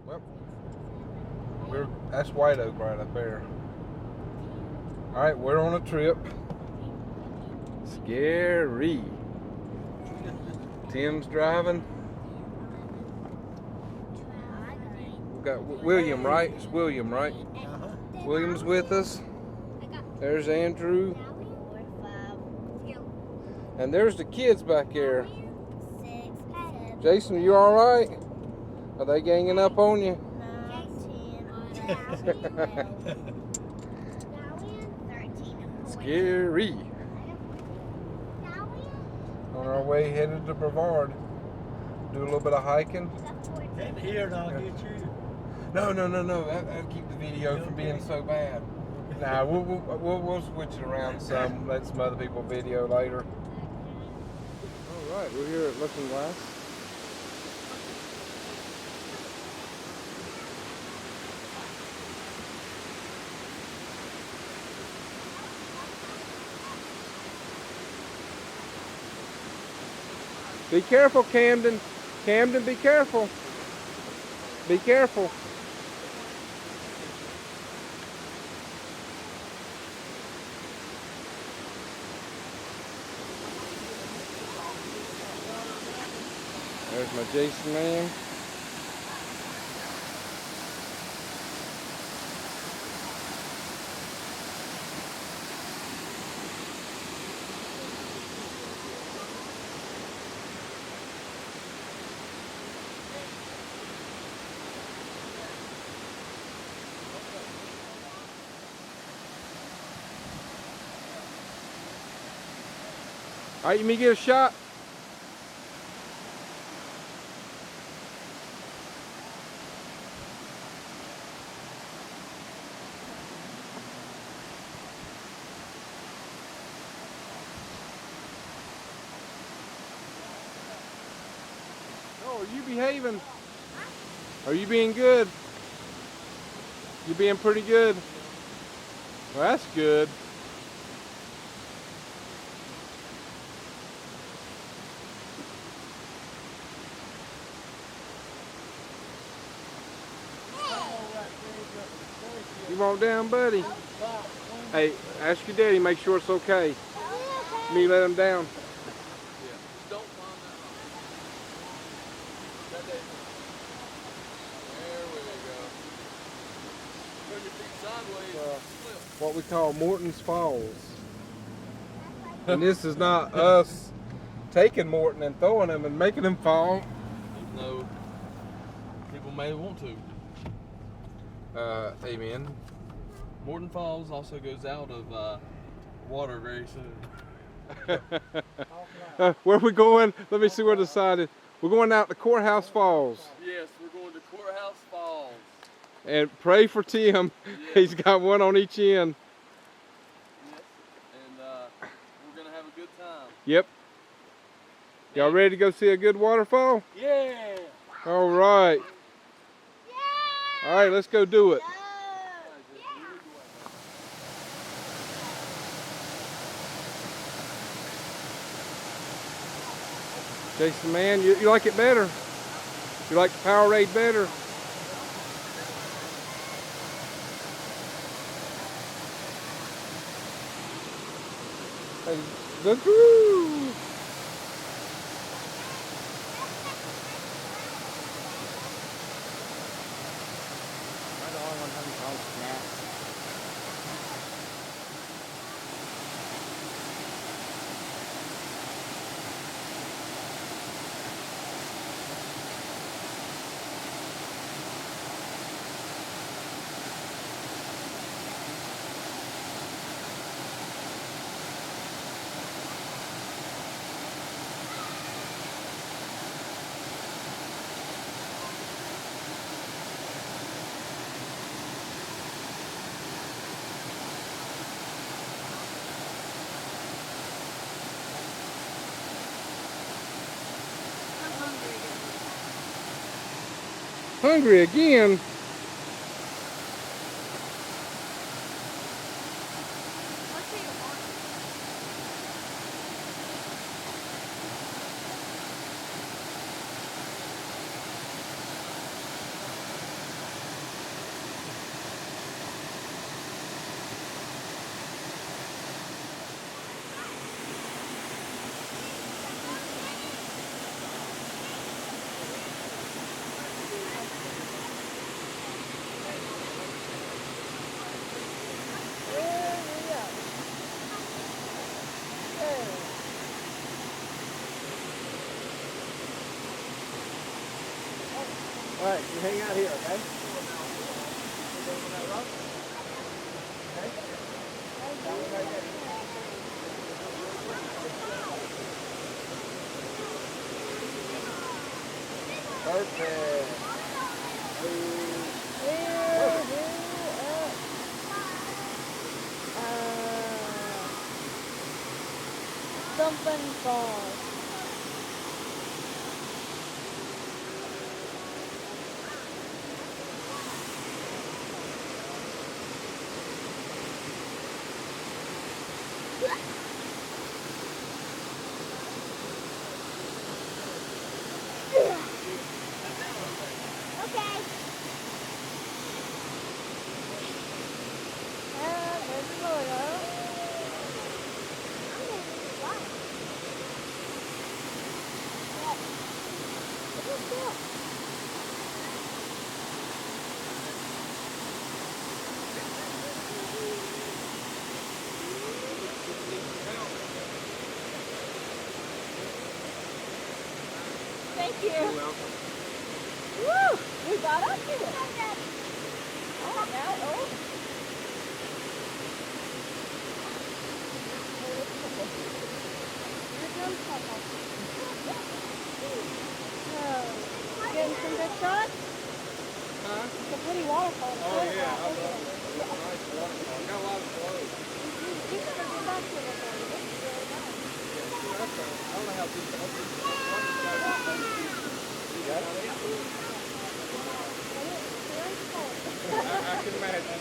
Well, that's White Oak right up there. All right, we're on a trip. Scary. Tim's driving. We got William, right? It's William, right? William's with us. There's Andrew. And there's the kids back here. Jason, are you all right? Are they ganging up on you? Scary. On our way headed to Brevard. Do a little bit of hiking. Get here and I'll get you. No. That'll keep the video from being so bad. Nah, we'll switch it around some. Let some other people video later. All right, we're here at Looking Glass. Be careful, Camden. Camden, be careful. Be careful. There's my Jason man. All right, you may get a shot. Oh, are you behaving? Are you being good? You being pretty good? Well, that's good. You want down, buddy? Hey, ask your daddy, make sure it's okay. Me let him down. Yeah, just don't climb that high. There we go. Turn your feet sideways. Slip. What we call Morton's Falls. And this is not us taking Morton and throwing him and making him fall. Even though people may want to. Amen. Morton Falls also goes out of water very soon. Where are we going? Let me see where the sign is. We're going out to Courthouse Falls. Yes, we're going to Courthouse Falls. And pray for Tim. Yes. He's got one on each end. Yes, and we're going to have a good time. Yep. Y'all ready to go see a good waterfall? Yeah! All right. All right, let's go do it. Jason, man, you like it better? You like the Powerade better? Hey, look, woo! Hungry again? Alright, you hang out here, okay? Perfect. Something falls. Okay. There's Florida. Thank you. You're welcome. Woo! We got up here. Oh, now, oh. Here comes Papa. Oh, getting some good shots? Huh? It's a pretty waterfall. Oh, yeah. I love it. It's a nice waterfall. Got a lot of flow. You should have been back to it. This is really nice. I don't know how deep You got it? I can imagine.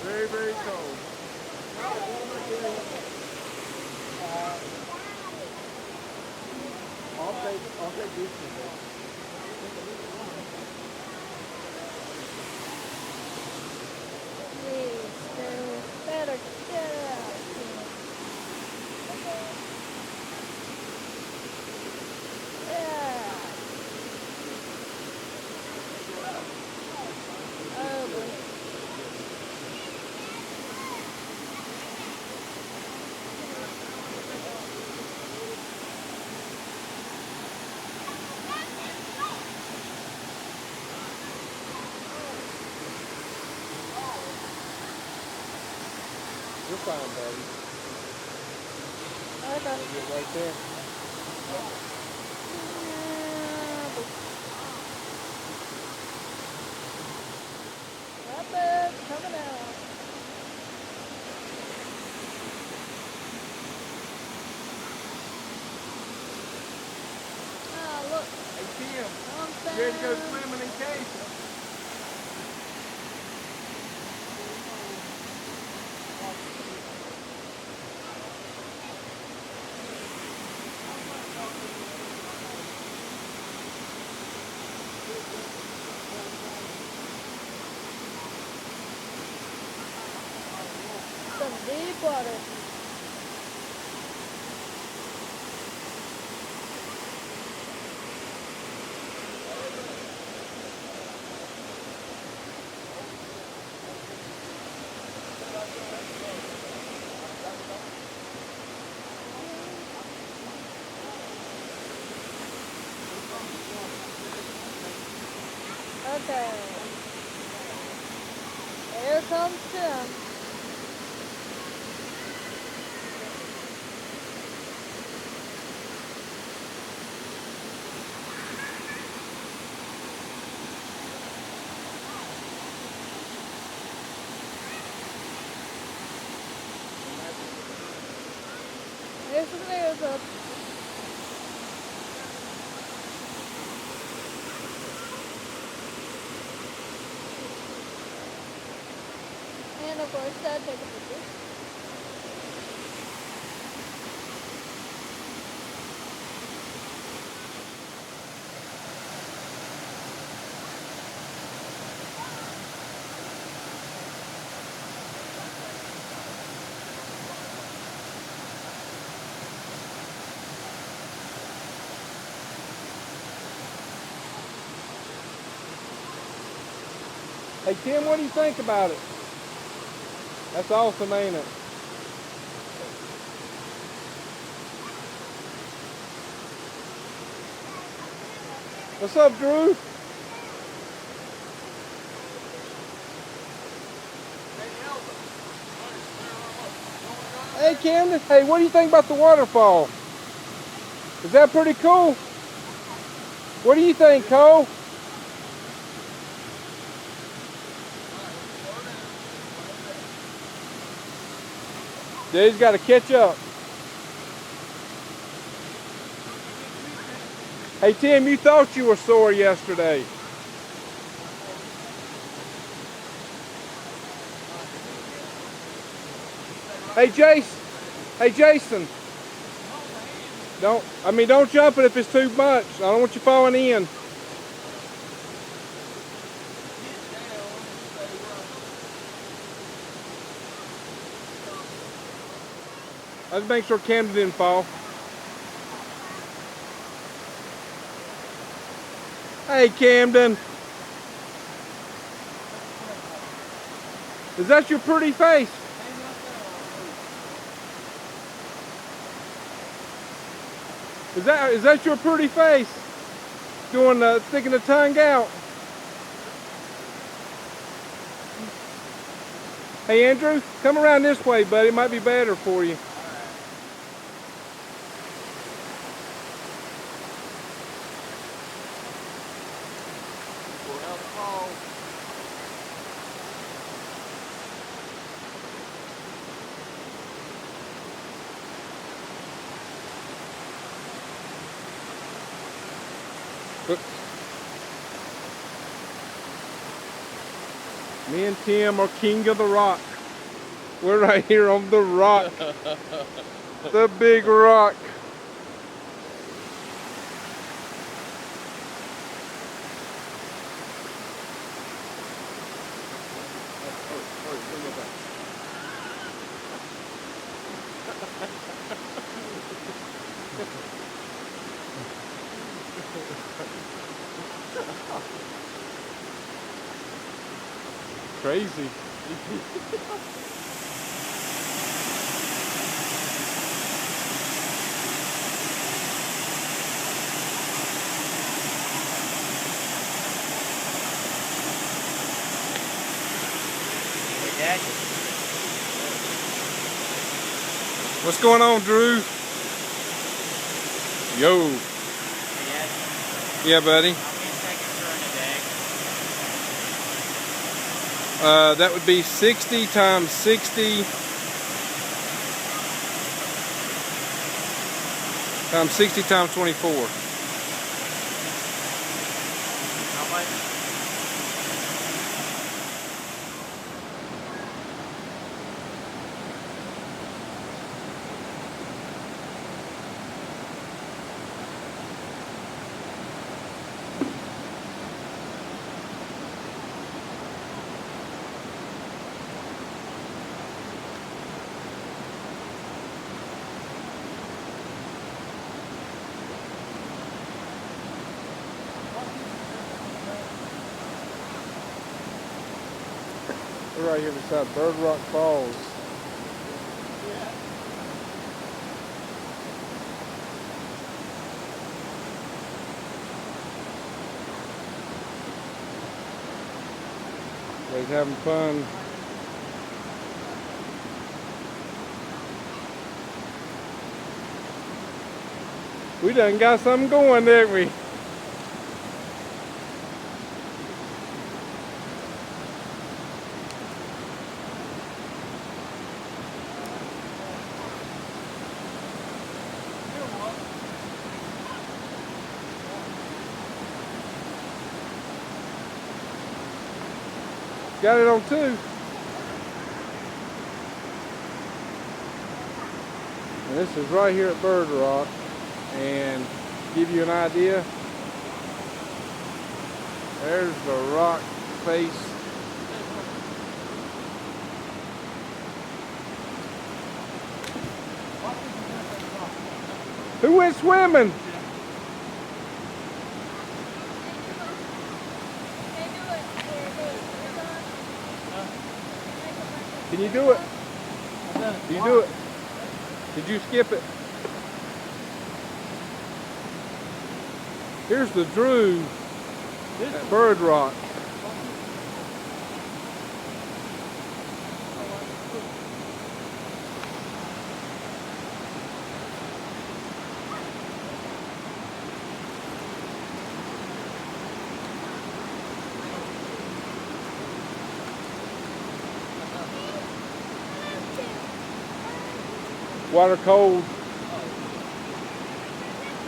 Very, very cold. I'll take these two. Please, girls, better get out here. Yeah. Oh, boy. You're fine, buddy. Okay. You're right there. Rapids coming out. Oh, look. Hey, Tim. Something. You ready to go swimming in case? Some deep water. Okay. Here comes Tim. Here's the layers up. And of course, Dad, take a picture. Hey, Tim, what do you think about it? That's awesome, ain't it? What's up, Drew? Hey, Camden. Hey, what do you think about the waterfall? Is that pretty cool? What do you think, Cole? Dude's got to catch up. Hey, Tim, you thought you were sore yesterday. Hey, Jason. Don't jump it if it's too much. I don't want you falling in. Let's make sure Camden didn't fall. Hey, Camden. Is that your pretty face? Is that your pretty face? Sticking the tongue out. Hey, Andrew, come around this way, buddy. It might be better for you. Me and Tim are king of the rock. We're right here on the rock. The big rock. Crazy. What's going on, Drew? Yo. Yeah, buddy. That would be 60 times 60 times 60 times 24. How much? We're right here beside Brevard Falls. Everybody's having fun. We done got something going, didn't we? Got it on 2. And this is right here at Bird Rock. And give you an idea, there's the rock face. Who went swimming? Can you do it? Can you do it? Did you skip it? Here's the Drew at Bird Rock. Water cold.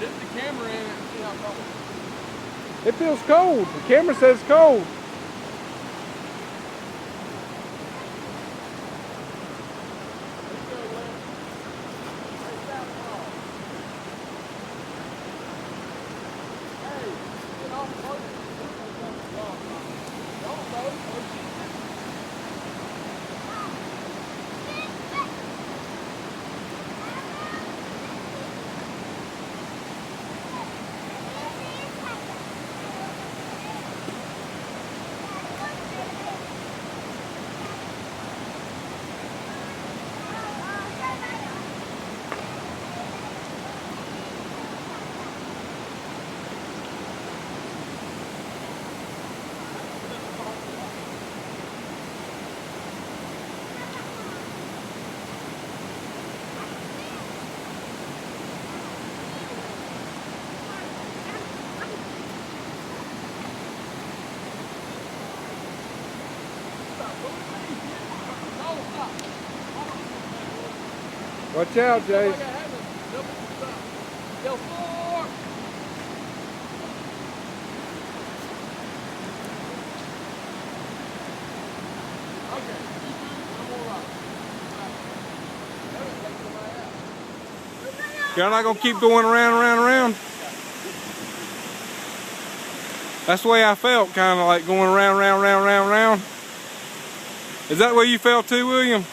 Dip the camera in and see how cold. It feels cold. The camera says cold. Watch out, Jay. You're not gonna keep going around. That's the way I felt, kind of like going round. Is that the way you felt too, William?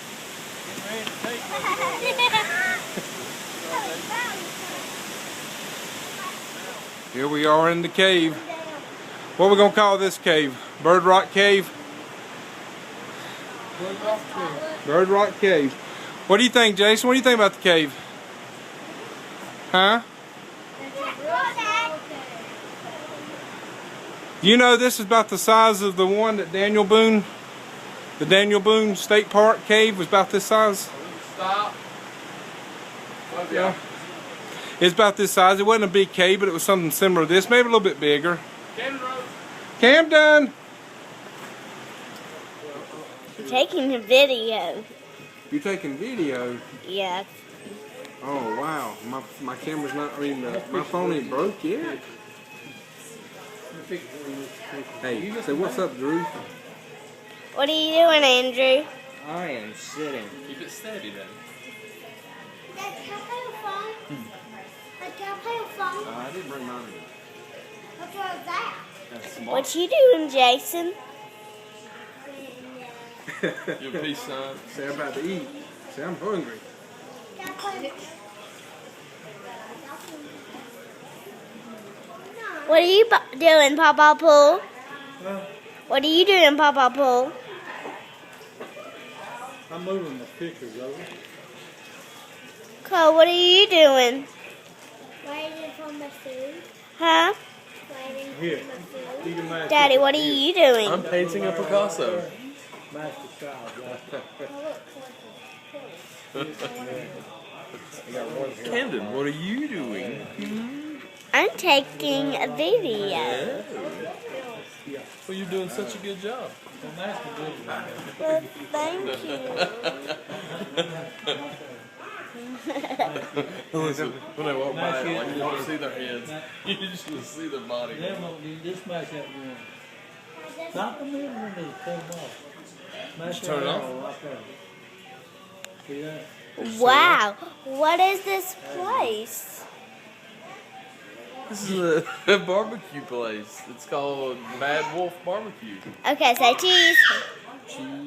Here we are in the cave. What are we gonna call this cave? Bird Rock Cave? Bird Rock Cave. What do you think, Jason? What do you think about the cave? Huh? You know this is about the size of the one that Daniel Boone, the Daniel Boone State Park cave was about this size. Stop. Yeah. It's about this size. It wasn't a big cave, but it was something similar to this, maybe a little bit bigger. Camden! I'm taking a video. You're taking video? Yes. Oh wow, my camera's not, my phone ain't broke yet. Hey, say what's up, Drew? What are you doing, Andrew? I am sitting. Keep it steady then. Dad, can I play with phone? Can I play with phone? I didn't bring mine. What was that? That's smart. What you doing, Jason? Your peace sign. Say I'm about to eat. Say I'm hungry. Can I play with What are you doing, Papa Pool? What are you doing, Papa Pool? I'm moving the pictures over. Cole, what are you doing? waiting for my food? Huh? Waiting Here. for my food? You can match Daddy, it. what are you doing? I'm painting a Picasso. Match the child. I look Camden, what are you doing? I'm taking a video. Well, you're doing such a good job. Well, thank you. Listen, when I walk by, like, you don't see their heads. You just see their body. Just match that one. Not the middle one, just turn it off. Match Turn it that off? arrow right there. See that? Wow, what is this place? This is a barbecue place. It's called Mad Wolf Barbecue. Okay, say cheese. Cheese.